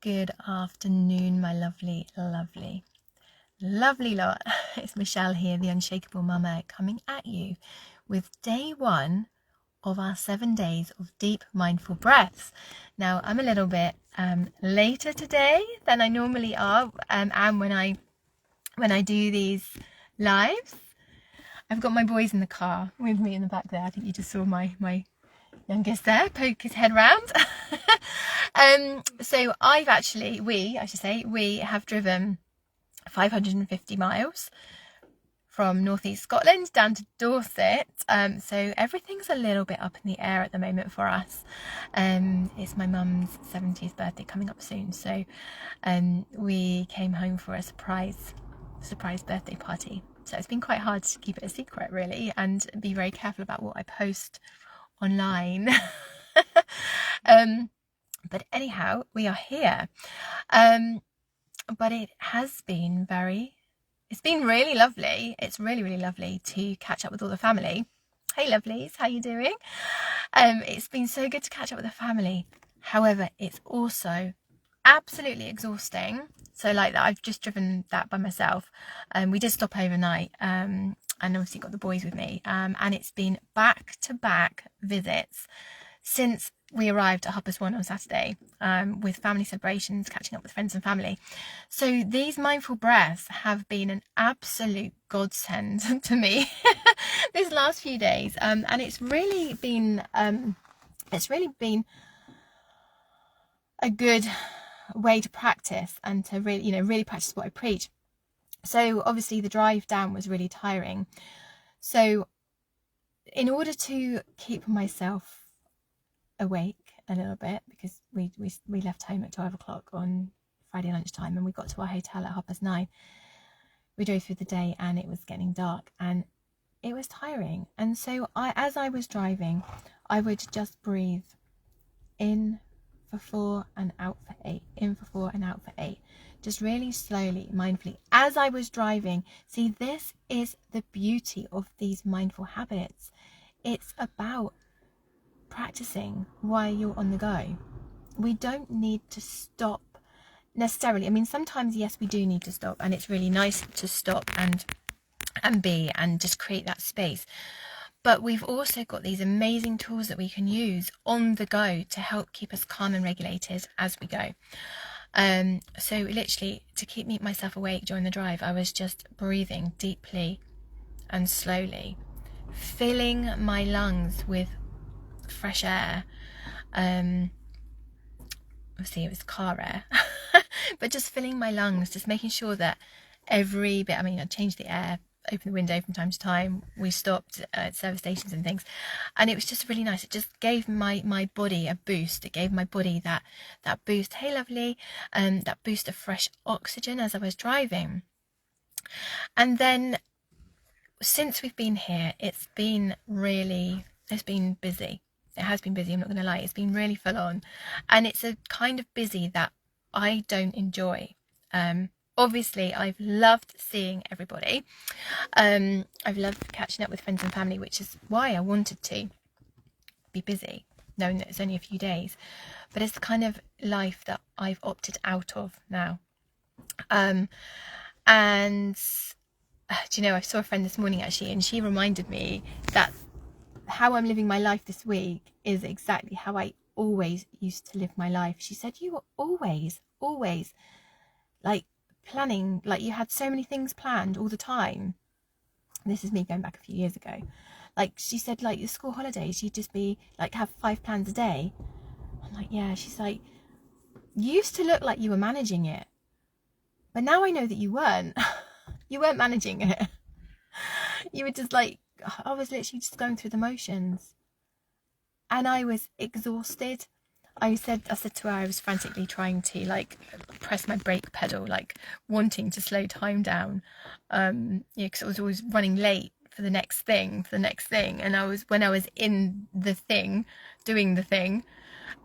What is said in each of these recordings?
Good afternoon, my lovely lot. It's Michelle here, the Unshakable Mama, coming at you with day 1 of our 7 days of deep mindful breaths. Now, I'm a little bit later today than I normally are, and when I do these lives. I've got my boys in the car with me in the back there. I think you just saw my youngest there poke his head round. So we have driven 550 miles from northeast Scotland down to Dorset. So everything's a little bit up in the air at the moment for us. It's my mum's 70th birthday coming up soon, so we came home for a surprise birthday party. So it's been quite hard to keep it a secret, really, and be very careful about what I post online. But anyhow, we are here. But it's been really lovely. It's really lovely to catch up with all the family. Hey lovelies, how you doing? It's been so good to catch up with the family. However, it's also absolutely exhausting. So like that, I've just driven that by myself. We did stop overnight, and obviously got the boys with me. And it's been back-to-back visits since we arrived at Hoppers One on Saturday, with family celebrations, catching up with friends and family. So these mindful breaths have been an absolute godsend to me these last few days, and it's really been a good way to practice and to really practice what I preach. So obviously the drive down was really tiring. So in order to keep myself awake a little bit, because we left home at 12 o'clock on Friday lunchtime and we got to our hotel at 9:30. We drove through the day and it was getting dark and it was tiring. And so as I was driving, I would just breathe in for 4 and out for 8, in for 4 and out for 8, just really slowly, mindfully as I was driving. See, this is the beauty of these mindful habits. It's about practicing while you're on the go. We don't need to stop necessarily. I mean, sometimes yes, we do need to stop, and it's really nice to stop and be and just create that space. But we've also got these amazing tools that we can use on the go to help keep us calm and regulated as we go. So literally, to keep myself awake during the drive, I was just breathing deeply and slowly, filling my lungs with fresh air. Obviously it was car air, but just filling my lungs, just making sure that every bit, I changed the air, opened the window from time to time. We stopped at service stations and things, and it was just really nice. It just gave my body a boost. It gave my body that boost. Hey lovely, that boost of fresh oxygen as I was driving. And then since we've been here, it's been busy. It has been busy, I'm not going to lie. It's been really full on, and it's a kind of busy that I don't enjoy. Obviously, I've loved seeing everybody. I've loved catching up with friends and family, which is why I wanted to be busy, knowing that it's only a few days. But it's the kind of life that I've opted out of now. And do you know, I saw a friend this morning actually, and she reminded me that how I'm living my life this week is exactly how I always used to live my life. She said, you were always like planning, like you had so many things planned all the time. And this is me going back a few years ago. Like she said, like the school holidays, you'd just be like, have 5 plans a day. I'm like, yeah. She's like, you used to look like you were managing it, but now I know that you weren't. You weren't managing it. You were just like, I was literally just going through the motions, and I was exhausted. I said to her, I was frantically trying to like press my brake pedal, like wanting to slow time down, because I was always running late for the next thing. And when I was in the thing, doing the thing,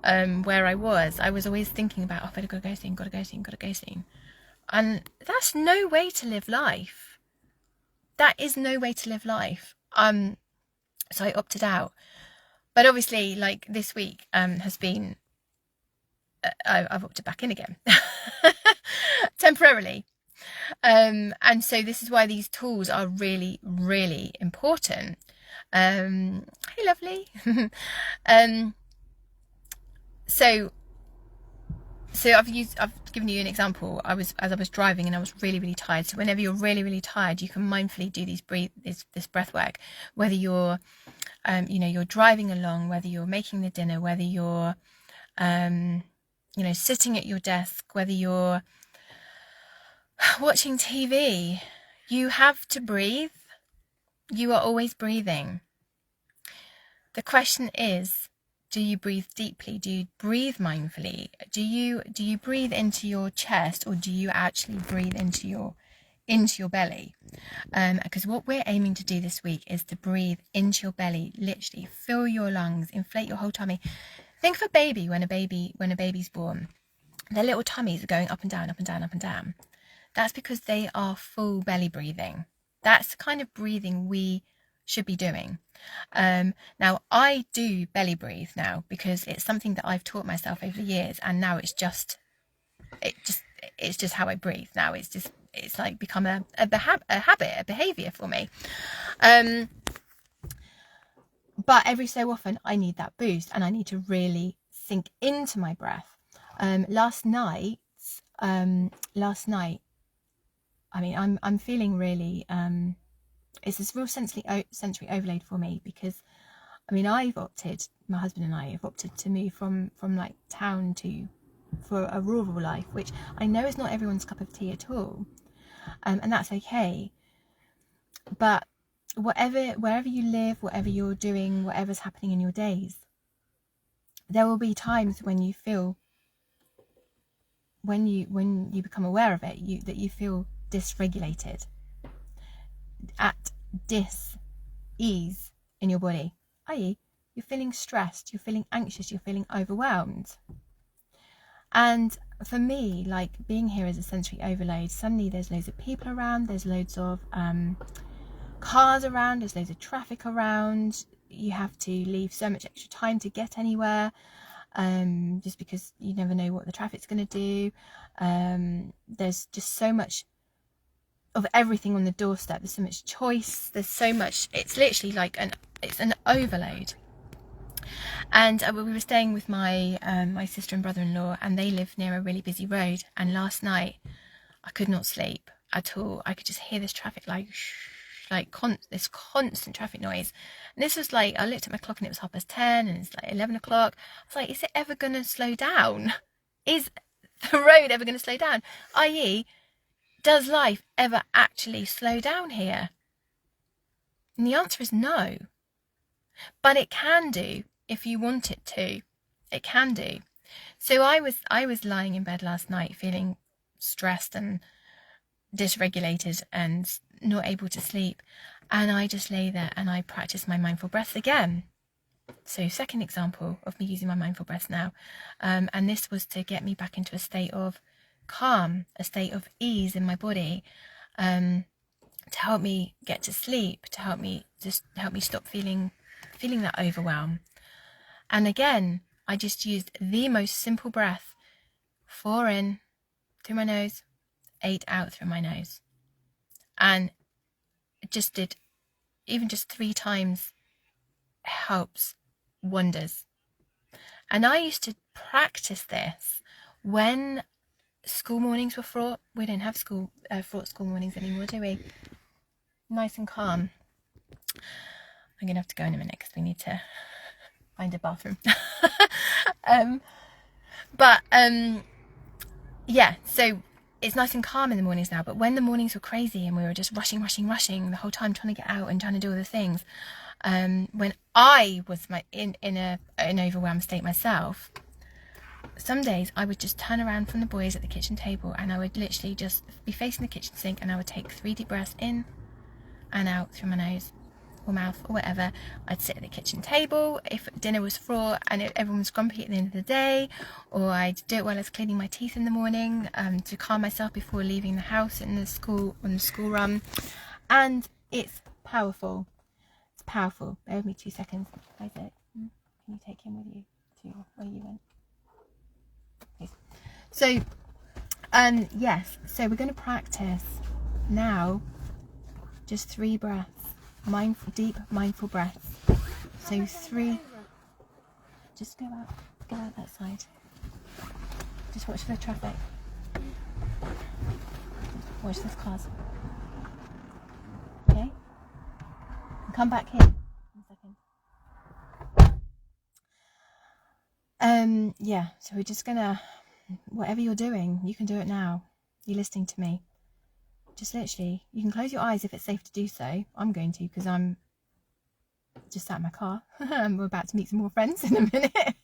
where I was always thinking about, oh, I better gotta go soon. And that's no way to live life. That is no way to live life. So I opted out. But obviously, like this week has been I've opted back in again temporarily. And so this is why these tools are really, really important. Hey, lovely. So I've given you an example. As I was driving and I was really, really tired. So whenever you're really, really tired, you can mindfully do this breath work. Whether you're, you're driving along, whether you're making the dinner, whether you're, sitting at your desk, whether you're watching TV, you have to breathe. You are always breathing. The question is, do you breathe deeply? Do you breathe mindfully? Do you breathe into your chest, or do you actually breathe into your belly? Because what we're aiming to do this week is to breathe into your belly, literally fill your lungs, inflate your whole tummy. Think of a baby when a baby's born. Their little tummies are going up and down, up and down, up and down. That's because they are full belly breathing. That's the kind of breathing we should be doing. Now I do belly breathe now because it's something that I've taught myself over the years, and now it's just how I breathe now. It's like become a habit, a behavior for me. But every so often I need that boost, and I need to really sink into my breath. Last night, I mean, I'm feeling really, it's this real sensory overload for me, because, I mean, my husband and I have opted to move from like town for a rural life, which I know is not everyone's cup of tea at all. And that's okay. But wherever you live, whatever you're doing, whatever's happening in your days, there will be times when you feel, when you become aware of it, that you feel dysregulated, at dis-ease in your body, i.e. you're feeling stressed, you're feeling anxious, you're feeling overwhelmed. And for me, like, being here is a sensory overload. Suddenly there's loads of people around, there's loads of cars around, there's loads of traffic around. You have to leave so much extra time to get anywhere, just because you never know what the traffic's going to do. There's just so much of everything on the doorstep. There's so much choice, there's so much, it's literally like it's an overload. And we were staying with my my sister and brother-in-law, and they live near a really busy road. And last night I could not sleep at all. I could just hear this traffic, this constant traffic noise. And this was like, I looked at my clock and it was 10:30, and it's like 11 o'clock. I was like, is it ever going to slow down? Is the road ever going to slow down? I.e., does life ever actually slow down here? And the answer is no. But it can do if you want it to. It can do. So I was lying in bed last night feeling stressed and dysregulated and not able to sleep, and I just lay there and I practiced my mindful breath again. So second example of me using my mindful breath now, and this was to get me back into a state of calm, a state of ease in my body, to help me get to sleep, to help me stop feeling that overwhelm. And again, I just used the most simple breath: 4 in through my nose, 8 out through my nose, and just did even just 3 times. Helps wonders. And I used to practice this when school mornings were fraught. We don't have fraught school mornings anymore, do we? Nice and calm. I'm gonna have to go in a minute because we need to find a bathroom. Yeah, so it's nice and calm in the mornings now. But when the mornings were crazy and we were just rushing the whole time, trying to get out and trying to do all the things, when I was in an overwhelmed state myself, some days I would just turn around from the boys at the kitchen table, and I would literally just be facing the kitchen sink, and I would take 3 deep breaths in and out through my nose or mouth or whatever. I'd sit at the kitchen table if dinner was fraught and everyone was grumpy at the end of the day, or I'd do it while I was cleaning my teeth in the morning, to calm myself before leaving the house on the school run. And it's powerful. It's powerful. Bear with me 2 seconds. Isaac, can you take him with you to where you went? So yes, so we're going to practice now just 3 breaths, deep mindful breaths. So 3. Just go out that side. Just watch the traffic. Watch those cars. Okay? And come back here in a second. Yeah, so we're just gonna, whatever you're doing, you can do it now. You're listening to me. Just literally, you can close your eyes if it's safe to do so. I'm going to, because I'm just sat in my car. We're about to meet some more friends in a minute.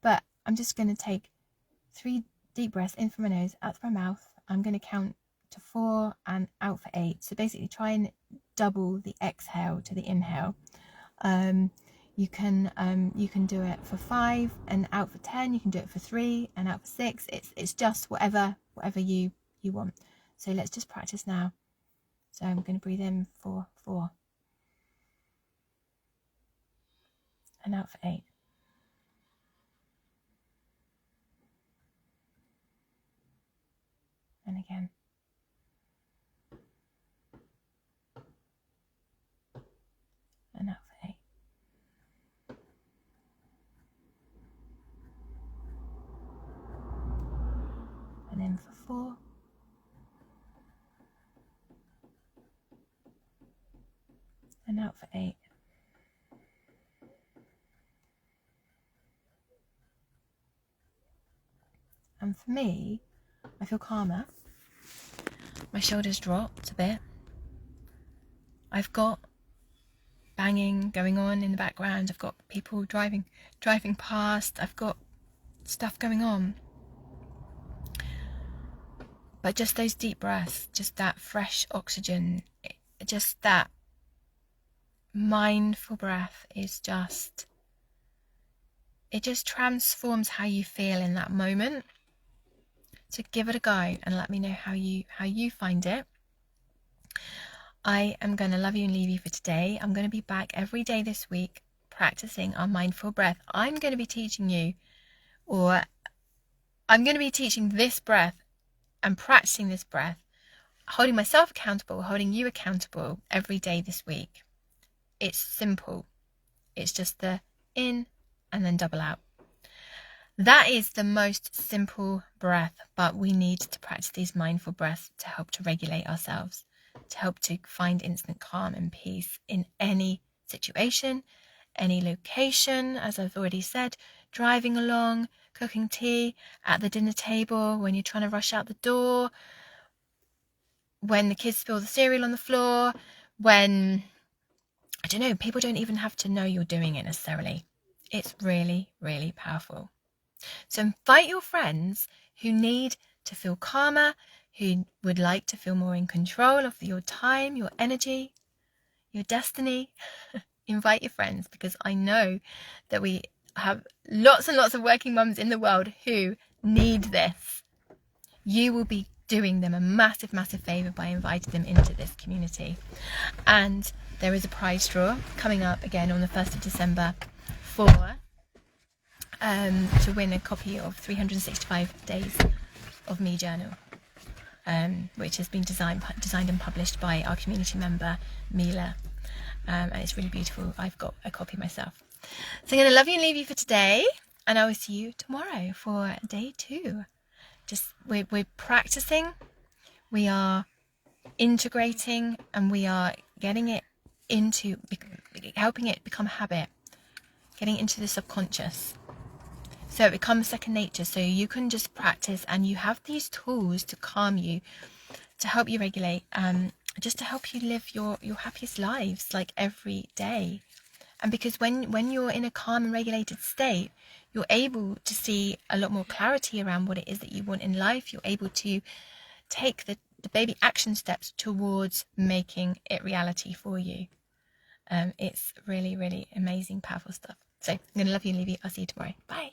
But I'm just going to take 3 deep breaths in from my nose, out from my mouth. I'm going to count to 4 and out for 8. So basically try and double the exhale to the inhale. You can do it for 5 and out for 10. You can do it for 3 and out for 6. It's just whatever you want. So let's just practice now. So I'm going to breathe in for 4 and out for 8. And again. And out for 8. And in for 4. And out for 8. And for me, I feel calmer. My shoulders dropped a bit. I've got banging going on in the background. I've got people driving past. I've got stuff going on. But just those deep breaths, just that fresh oxygen, just that mindful breath is just, it just transforms how you feel in that moment. So give it a go and let me know how you find it. I am going to love you and leave you for today. I'm going to be back every day this week practicing our mindful breath. I'm going to be teaching you, or I'm going to be teaching this breath and practicing this breath, holding myself accountable, holding you accountable every day this week. It's simple. It's just the in and then double out. That is the most simple breath, but we need to practice these mindful breaths to help to regulate ourselves, to help to find instant calm and peace in any situation, any location, as I've already said, driving along, cooking tea, at the dinner table, when you're trying to rush out the door, when the kids spill the cereal on the floor, when, I don't know, people don't even have to know you're doing it necessarily. It's really, really powerful. So invite your friends who need to feel calmer, who would like to feel more in control of your time, your energy, your destiny. Invite your friends, because I know that we have lots and lots of working mums in the world who need this. You will be doing them a massive, massive favour by inviting them into this community. And there is a prize draw coming up again on the 1st of December for to win a copy of 365 Days of Me Journal, which has been designed and published by our community member Mila, and it's really beautiful. I've got a copy myself. So I'm going to love you and leave you for today, and I will see you tomorrow for day 2. Just we're practicing, we are integrating, and we are getting it into, helping it become a habit, getting into the subconscious. So it becomes second nature. So you can just practice, and you have these tools to calm you, to help you regulate, just to help you live your happiest lives, like every day. And because when you're in a calm and regulated state, you're able to see a lot more clarity around what it is that you want in life. You're able to take the baby action steps towards making it reality for you. It's really, really amazing, powerful stuff. So I'm going to love you and leave you. I'll see you tomorrow. Bye.